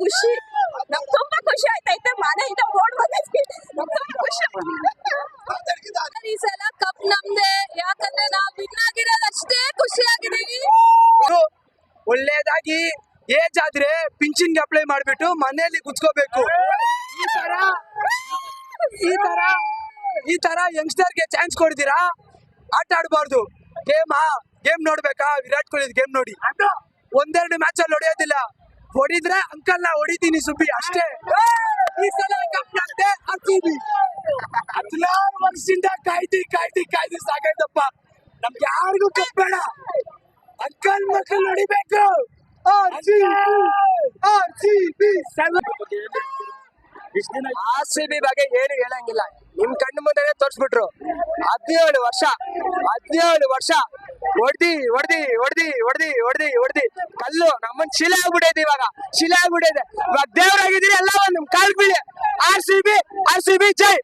ಖುಷಿ, ನಮ್ಗೆ ತುಂಬಾ ಖುಷಿ ಆಯ್ತೈತೆ. ಮನೆಯಿಂದ ಓಡ್ ಬಂದಿದ್ವಿ, ನಮ್ಗೆ ತುಂಬಾ ಖುಷಿ. ಈ ಸಲ ಕಪ್ ನಮ್ದೆ, ಯಾಕಂದ್ರೆ ನಾವು ವಿನ್ ಆಗಿರೋದು ಅಷ್ಟೇ ಖುಷಿ ಆಗಿದೀವಿ. ಒಳ್ಳೇದಾಗಿ ಏಜ್ ಆದ್ರೆ ಪಿಂಚಿನ್ಗೆ ಅಪ್ಲೈ ಮಾಡ್ಬಿಟ್ಟು ಮನೆಯಲ್ಲಿ ಕುತ್ಕೋಬೇಕು. ಈ ತರ ಯಂಗ್ಸ್ಟರ್ಗೆ ಚಾನ್ಸ್ ಕೊಡ್ತೀರಾ, ಆಟ ಆಡಬಾರ್ದು. ಗೇಮ್ ನೋಡ್ಬೇಕಾ? ವಿರಾಟ್ ಕೊಹ್ಲಿ ಗೇಮ್ ನೋಡಿ. ಒಂದೆರಡು ಮ್ಯಾಚ್ ಅಲ್ಲಿ ಹೊಡೆಯೋದಿಲ್ಲ, ಹೊಡಿದ್ರೆ ಅಂಕಲ್ ನಾ ಹೊಡಿತೀನಿ ಸುಬ್ಬಿ ಅಷ್ಟೇ. ಈ ಸಲ ಕಪ್ ನಮ್ದೆ RCB. 16 ವರ್ಷದಿಂದ ಕಾಯ್ದು ಸಾಕಾಯ್ತಪ್ಪ. ನಮ್ಗೆ ಯಾರಿಗೂ ಕಪ್ ಬೇಡ, ಅಂಕಲ್ ಮಕ್ಕಳು ಹೊಡಿಬೇಕು. RCB ಬಗ್ಗೆ ಏನು ಹೇಳಂಗಿಲ್ಲ, ನಿಮ್ ಕಣ್ಣು ಮುಂದೆ ತೋರ್ಸ್ಬಿಟ್ರು. 17 ವರ್ಷ ಹೊಡ್ದಿ ಕಲ್ಲು ನಮ್ಮನ್ ಶಿಲೆ ಆಗ್ಬಿಟ್ಟೈತೆ. ಇವಾಗ ದೇವ್ರಾಗಿದ್ದೀರಿ, ಎಲ್ಲ ಒಂದ್ ಕಾಲ್ ಬೀಳಿ. RCB ಜೈ.